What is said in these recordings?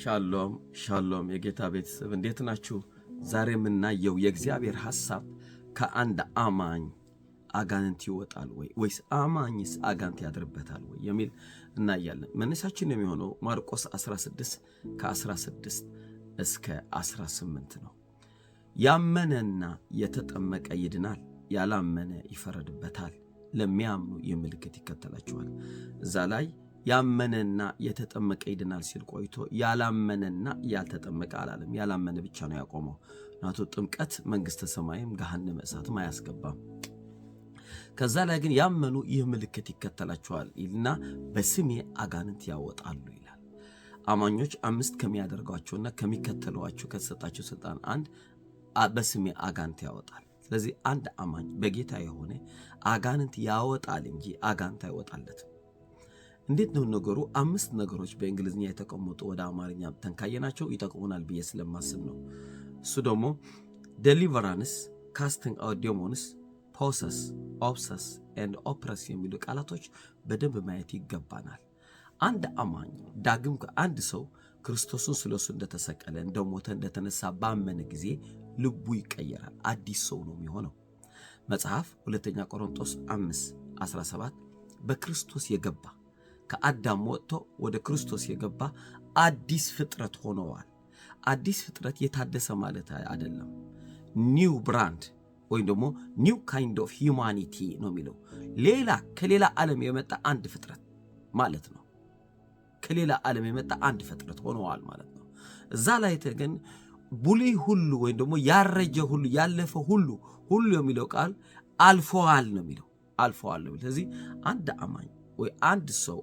ሻሎም ሻሎም የጌታ ቤተሰብ እንዴት ናችሁ? ዛሬ የምናየው የእግዚአብሔር ሐሳብ ከአንድ አማኝ አጋንንት ይወጣል ወይስ አማኝስ አጋንንት ያድርበታል ወይ የሚል እናያለን። መነሻችን የሚሆነው ማርቆስ 16 ከ16 እስከ 18 ነው። ያመነና የተጠመቀ ይድናል፣ ያላመነ ይፈረድበታል። ለሚያምኑ የምልክት ይከተላቸዋል። እዛ ላይ ያመነና የተጠመቀ ይድናል ሲል ቆይቶ ያላመነና ያልተጠመቀ አላለም። ያላመነ ብቻ ነው ያቆመው። ናቱ ጥምቀት መንግሥተ ሰማይም ገሃነመ እሳትም አያስገባም። ከዛ ላይ ግን ያመኑ ይህ ምልክት ይከተላቸዋል ይልና በስሜ አጋንንት ያወጣሉ ይላል። አማኞች 5 ከሚያደርጓቸውና ከሚከተሏቸው ከተሰጣቸው ስልጣን አንድ በስሜ አጋንንት ያወጣል። ስለዚህ አንድ አማኝ በጌታ የሆነ አጋንንት ያወጣል እንጂ አጋንንት አይወጣለትም። እንዴት ነው ነገሩ? 5 ነገሮች በእንግሊዝኛ የተቀመጡ ወደ አማርኛ ተንካየናቸው ይጠቅሙናል ብዬ ስለማስብ ነው። እሱ ደግሞ ዴሊቨራንስ፣ ካስቲንግ አውት ዲሞንስ፣ ፖሰስ፣ ኦብሰስ ኤንድ ኦፕረስ የሚሉ ቃላቶች በደንብ ማየት ይገባናል። አንድ አማኝ ዳግም አንድ ሰው ክርስቶስን ስለሱ እንደተሰቀለ እንደሞተ እንደተነሳ ባመነ ጊዜ ልቡ ይቀየራል። አዲስ ሰው ነው የሚሆነው። መጽሐፍ 2 ቆሮንቶስ 5:17 በክርስቶስ የገባ ከአዳም ወጥቶ ወደ ክርስቶስ የገባ አዲስ ፍጥረት ሆነዋል። አዲስ ፍጥረት የታደሰ ማለት አይደለም። ኒው ብራንድ ወይም ደግሞ ኒው ካይንድ ኦፍ ሂዩማኒቲ ነው የሚለው። ከሌላ ዓለም የመጣ አንድ ፍጥረት ማለት ነው። ከሌላ ዓለም የመጣ አንድ ፍጥረት ሆነዋል ማለት ነው። እዛ ላይ ግን ቡልይ ሁሉ ወይም ደግሞ ያረጀ ሁሉ ያለፈ ሁሉ የሚለው ቃል አልፈዋል ነው የሚለው። አልፈዋል ነው። ስለዚህ አንድ አማኝ ወይ አንድ ሰው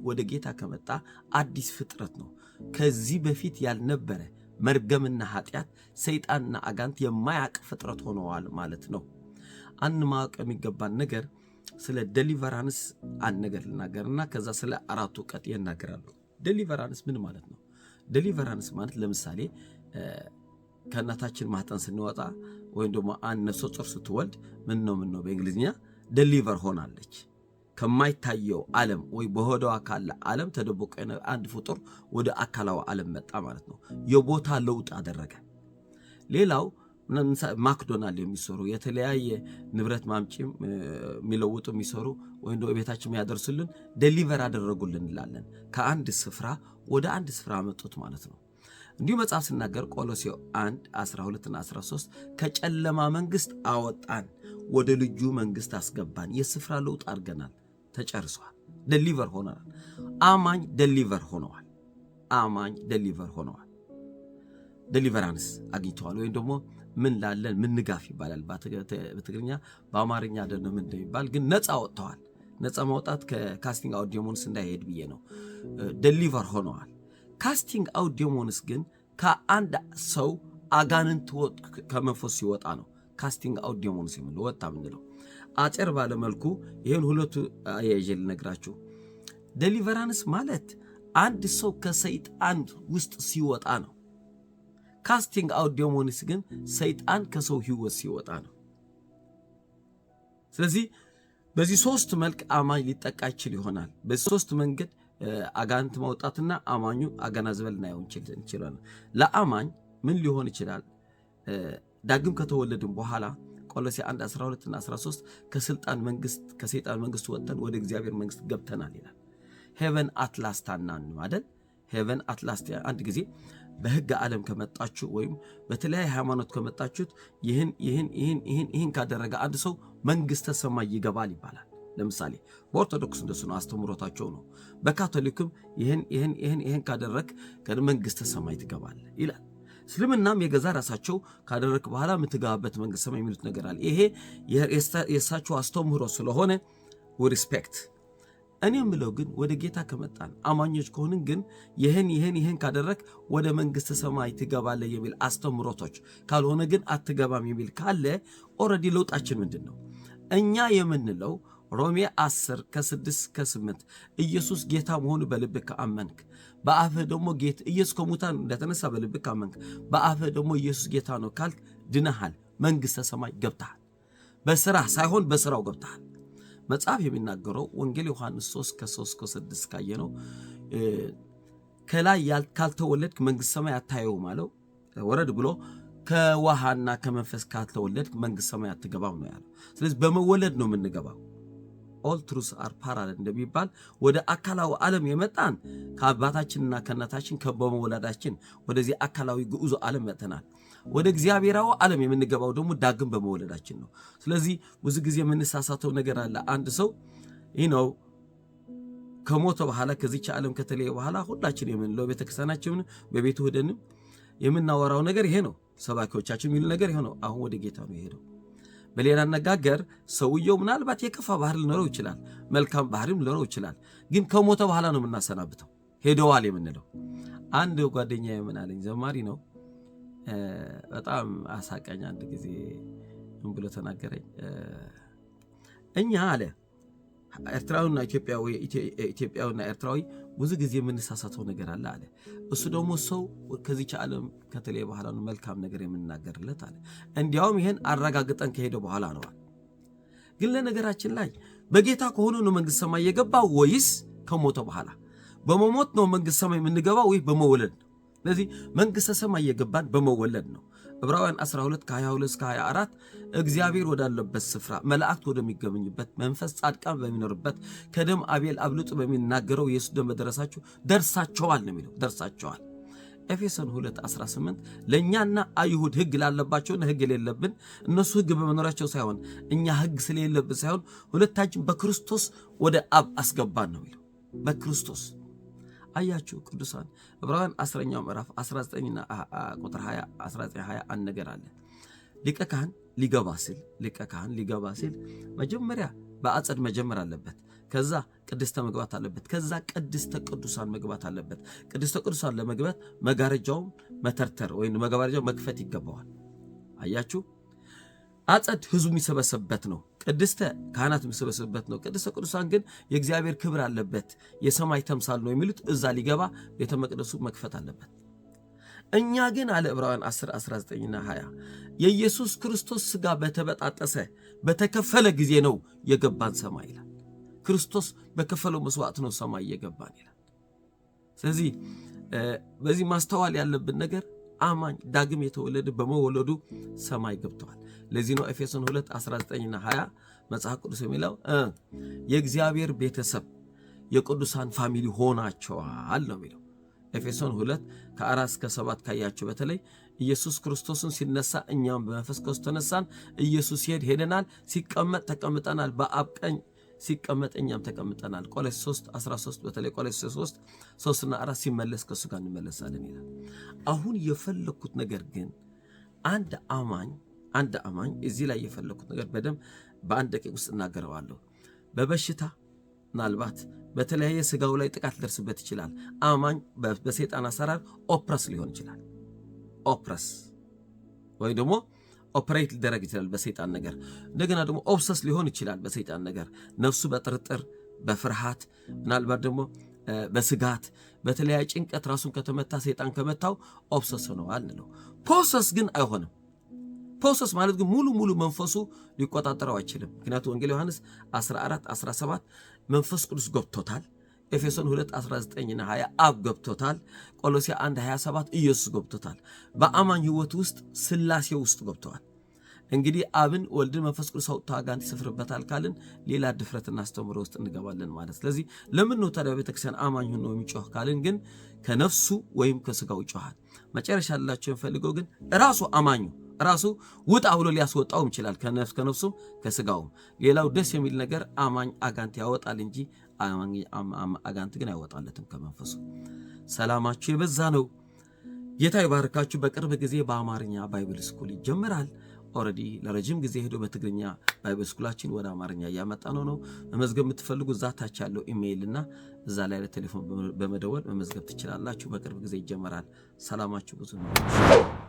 ወደ ጌታ ከመጣ አዲስ ፍጥረት ነው። ከዚህ በፊት ያልነበረ መርገምና ኃጢአት፣ ሰይጣንና አጋንንት የማያውቅ ፍጥረት ሆነዋል ማለት ነው። አንድ ማወቅ የሚገባን ነገር ስለ ዴሊቨራንስ አንድ ነገር ልናገርና ከዛ ስለ 4ቱ ቀጥ ይናገራሉ። ዴሊቨራንስ ምን ማለት ነው? ዴሊቨራንስ ማለት ለምሳሌ ከእናታችን ማህፀን ስንወጣ ወይም ደግሞ አንድ ነፍሰ ጡር ስትወልድ ምን ነው በእንግሊዝኛ ዴሊቨር ሆናለች። ከማይታየው ዓለም ወይ በሆዷ ካለ ዓለም ተደብቆ አንድ ፍጡር ወደ አካላዊ ዓለም መጣ ማለት ነው። የቦታ ለውጥ አደረገ። ሌላው ማክዶናልድ የሚሰሩ የተለያየ ንብረት ማምጪም የሚለውጡ የሚሰሩ ወይም ደግሞ ቤታችን ያደርሱልን ዴሊቨር አደረጉልን እንላለን። ከአንድ ስፍራ ወደ አንድ ስፍራ መጡት ማለት ነው። እንዲሁ መጽሐፍ ሲናገር ቆሎሴው 1:12 እና 13 ከጨለማ መንግስት አወጣን ወደ ልጁ መንግስት አስገባን። የስፍራ ለውጥ አድርገናል። ተጨርሷል። ዴሊቨር ሆነናል። አማኝ ዴሊቨር ሆነዋል። አማኝ ዴሊቨር ሆነዋል። ዴሊቨራንስ አግኝተዋል። ወይም ደግሞ ምን ላለን ምን ንጋፍ ይባላል በትግርኛ። በአማርኛ ደግሞ ምን እንደሚባል ግን ነፃ ወጥተዋል። ነፃ ማውጣት ከካስቲንግ አውት ዲሞንስ እንዳይሄድ ብዬ ነው። ዴሊቨር ሆነዋል። ካስቲንግ አውት ዲሞንስ ግን ከአንድ ሰው አጋንንት ከመንፈስ ሲወጣ ነው ካስቲንግ አውት ዲሞንስ የምንለው ወጣ ምንለው። አጭር ባለመልኩ ይህን ሁለቱ አያይዤ ልነግራችሁ። ዴሊቨራንስ ማለት አንድ ሰው ከሰይጣን ውስጥ ሲወጣ ነው። ካስቲንግ አውት ዲሞንስ ግን ሰይጣን ከሰው ህይወት ሲወጣ ነው። ስለዚህ በዚህ 3 መልክ አማኝ ሊጠቃ ይችል ይሆናል። በዚህ 3 መንገድ አጋንንት ማውጣትና አማኙ አገናዝበል እናየው እንችላለን። ለአማኝ ምን ሊሆን ይችላል? ዳግም ከተወለድን በኋላ ቆሎሴ 1:12 እና 13 ከሰይጣን መንግስት ወጥተን ወደ እግዚአብሔር መንግስት ገብተናል ይላል። ሄቨን አትላስት አናንም አይደል? ሄቨን አትላስት አንድ ጊዜ በህግ ዓለም ከመጣችሁ ወይም በተለያየ ሃይማኖት ከመጣችሁት ይህን ካደረገ አንድ ሰው መንግስተ ሰማይ ይገባል ይባላል። ለምሳሌ በኦርቶዶክስ እንደሱ ነው፣ አስተምሮታቸው ነው። በካቶሊክም ይህን ካደረግ ከመንግስተ ሰማይ ትገባለህ ይላል። እስልምናም የገዛ ራሳቸው ካደረክ በኋላ የምትገባበት መንግስተ ሰማይ የሚሉት ነገር አለ። ይሄ የእሳቸው አስተምሮ ስለሆነ ሪስፔክት። እኔ የምለው ግን ወደ ጌታ ከመጣን አማኞች ከሆንን ግን ይህን ካደረክ ወደ መንግስተ ሰማይ ትገባለህ የሚል አስተምሮቶች ካልሆነ ግን አትገባም የሚል ካለ ኦልሬዲ ለውጣችን ምንድን ነው? እኛ የምንለው ሮሜ 10:6-8 ኢየሱስ ጌታ መሆኑ በልብህ ካመንክ በአፍህ ደግሞ ኢየሱስ ከሙታን እንደተነሳ በልብህ ካመንክ በአፍህ ደግሞ ኢየሱስ ጌታ ነው ካልክ ድነሃል፣ መንግስተ ሰማይ ገብተሃል። በስራ ሳይሆን በስራው ገብተሃል። መጽሐፍ የሚናገረው ወንጌል ዮሐንስ 3:3-6 ካየነው ከላይ ካልተወለድክ መንግስት ሰማይ አታየውም አለው። ወረድ ብሎ ከውሃና ከመንፈስ ካልተወለድክ መንግስት ሰማይ አትገባም ነው ያለው። ስለዚህ በመወለድ ነው የምንገባው። ኦል ትሩስ አር ፓራለል እንደሚባል ወደ አካላዊ ዓለም የመጣን ከአባታችንና ከእናታችን በመወለዳችን ወደዚህ አካላዊ ግዑዝ ዓለም መጥተናል። ወደ እግዚአብሔራዊ ዓለም የምንገባው ደግሞ ዳግም በመወለዳችን ነው። ስለዚህ ብዙ ጊዜ የምንሳሳተው ነገር አለ። አንድ ሰው ነው ከሞተ በኋላ ከዚች ዓለም ከተለየ በኋላ ሁላችን የምንለው ቤተክርስቲያናችን በቤቱ ሄደንም የምናወራው ነገር ይሄ ነው። ሰባኪዎቻችን የሚሉ ነገር ይሄ ነው። አሁን ወደ ጌታ ነው የሄደው። በሌላ አነጋገር ሰውየው ምናልባት የከፋ ባህሪ ሊኖረው ይችላል፣ መልካም ባህሪም ሊኖረው ይችላል። ግን ከሞተ በኋላ ነው የምናሰናብተው፣ ሄደዋል የምንለው። አንድ ጓደኛዬ ምን አለኝ፣ ዘማሪ ነው፣ በጣም አሳቀኝ። አንድ ጊዜ ምን ብሎ ተናገረኝ። እኛ አለ ኤርትራዊና ኢትዮጵያዊና ኤርትራዊ ብዙ ጊዜ የምንሳሳተው ነገር አለ። እሱ ደግሞ ሰው ከዚች ዓለም ከተለየ በኋላ ነው መልካም ነገር የምንናገርለት አለ። እንዲያውም ይሄን አረጋግጠን ከሄደ በኋላ ነው። ግን ለነገራችን ላይ በጌታ ከሆነ ነው መንግስት ሰማይ የገባው ወይስ ከሞተ በኋላ? በመሞት ነው መንግስት ሰማይ የምንገባው ወይ በመወለድ ነው? ስለዚህ መንግስተ ሰማይ የገባን በመወለድ ነው። ዕብራውያን 12 ከ22 እስከ 24 እግዚአብሔር ወዳለበት ስፍራ መላእክት ወደሚገኙበት መንፈስ ጻድቃን በሚኖርበት ከደም አቤል አብልጦ በሚናገረው ኢየሱስ ደም ደርሳቸዋል ነው የሚለው። ደርሳቸዋል። ኤፌሶን 2:18 ለእኛና አይሁድ ሕግ ላለባቸውና ሕግ የሌለብን እነሱ ሕግ በመኖራቸው ሳይሆን እኛ ሕግ ስለሌለብን ሳይሆን ሁለታችን በክርስቶስ ወደ አብ አስገባን ነው የሚለው። በክርስቶስ አያችሁ ቅዱሳን። ዕብራውያን 10ኛው ምዕራፍ 19ና ቁጥር 20 19:21 ነገር አለ። ሊቀ ካህን ሊገባ ሲል መጀመሪያ በአጸድ መጀመር አለበት። ከዛ ቅድስተ መግባት አለበት። ከዛ ቅድስተ ቅዱሳን መግባት አለበት። ቅድስተ ቅዱሳን ለመግባት መጋረጃው መተርተር ወይም መጋረጃው መክፈት ይገባዋል። አያችሁ፣ አጸድ ህዝቡ የሚሰበሰብበት ነው። ቅድስተ ካህናት የሚሰበሰብበት ነው። ቅድስተ ቅዱሳን ግን የእግዚአብሔር ክብር አለበት፣ የሰማይ ተምሳል ነው የሚሉት። እዛ ሊገባ ቤተ መቅደሱ መክፈት አለበት። እኛ ግን አለ ዕብራውያን 10 19ና 20 የኢየሱስ ክርስቶስ ሥጋ በተበጣጠሰ በተከፈለ ጊዜ ነው የገባን ሰማይ ይላል። ክርስቶስ በከፈለው መስዋዕት ነው ሰማይ የገባን ይላል። ስለዚህ በዚህ ማስተዋል ያለብን ነገር አማኝ ዳግም የተወለደ በመወለዱ ሰማይ ገብቷል። ለዚህ ነው ኤፌሶን 2:19ና 20 መጽሐፍ ቅዱስ የሚለው የእግዚአብሔር ቤተሰብ የቅዱሳን ፋሚሊ ሆናቸዋል ነው የሚለው። ኤፌሶን 2:4 እስከ 7 ካያችሁ በተለይ ኢየሱስ ክርስቶስን ሲነሳ እኛም በመንፈስ ቅዱስ ተነሳን። ኢየሱስ ሲሄድ ሄደናል፣ ሲቀመጥ ተቀምጠናል፣ በአብ ቀኝ ሲቀመጥ እኛም ተቀምጠናል። ቆሎስይስ 3:13 በተለይ ቆሎስይስ 3:3ና 4 ሲመለስ ከሱ ጋር እንመለሳለን ይላል። አሁን የፈለኩት ነገር ግን አንድ አማኝ እዚህ ላይ የፈለኩት ነገር በደም በአንድ ደቂቃ ውስጥ እናገረዋለሁ። በበሽታ ምናልባት በተለያየ ስጋው ላይ ጥቃት ሊደርስበት ይችላል። አማኝ በሰይጣን አሰራር ኦፕረስ ሊሆን ይችላል። ኦፕረስ ወይ ደግሞ ኦፕሬት ሊደረግ ይችላል በሰይጣን ነገር። እንደገና ደግሞ ኦብሰስ ሊሆን ይችላል በሰይጣን ነገር። ነፍሱ በጥርጥር በፍርሃት ምናልባት ደግሞ በስጋት በተለያየ ጭንቀት ራሱን ከተመታ ሰይጣን ከመታው ኦብሰስ ሆነዋል ነው። ፖሰስ ግን አይሆንም። ፖሰስ ማለት ግን ሙሉ መንፈሱ ሊቆጣጠረው አይችልም። ምክንያቱም ወንጌል ዮሐንስ 14:17 መንፈስ ቅዱስ ገብቶታል። ኤፌሶን 2:19ና 20 አብ ገብቶታል። ቆሎስይስ 1:27 ኢየሱስ ገብቶታል። በአማኝ ሕይወት ውስጥ ሥላሴ ውስጥ ገብተዋል። እንግዲህ አብን ወልድን መንፈስ ቅዱስ አውጥቶ አጋንንት ይሰፍርበታል ካልን ሌላ ድፍረትና አስተምሮ ውስጥ እንገባለን ማለት። ስለዚህ ለምን ነው ታዲያ ቤተክርስቲያን አማኝ ሆኖ የሚጮህ ካልን ግን ከነፍሱ ወይም ከስጋው ይጮሃል። መጨረሻ ላላችሁ ፈልገው ግን ራሱ አማኙ ራሱ ውጣ ብሎ ሊያስወጣው ይችላል፣ ከነፍሱም ከስጋውም። ሌላው ደስ የሚል ነገር አማኝ አጋንንት ያወጣል እንጂ አጋንንት ግን አይወጣለትም ከመንፈሱ። ሰላማችሁ የበዛ ነው። ጌታ ይባርካችሁ። በቅርብ ጊዜ በአማርኛ ባይብል ስኩል ይጀምራል። ኦልሬዲ ለረጅም ጊዜ ሄዶ በትግርኛ ባይብል ስኩላችን ወደ አማርኛ እያመጣ ነው። መመዝገብ የምትፈልጉ እዛ ታች ያለው ኢሜይል እና እዛ ላይ ለቴሌፎን በመደወል መመዝገብ ትችላላችሁ። በቅርብ ጊዜ ይጀምራል። ሰላማችሁ ብዙ ነው።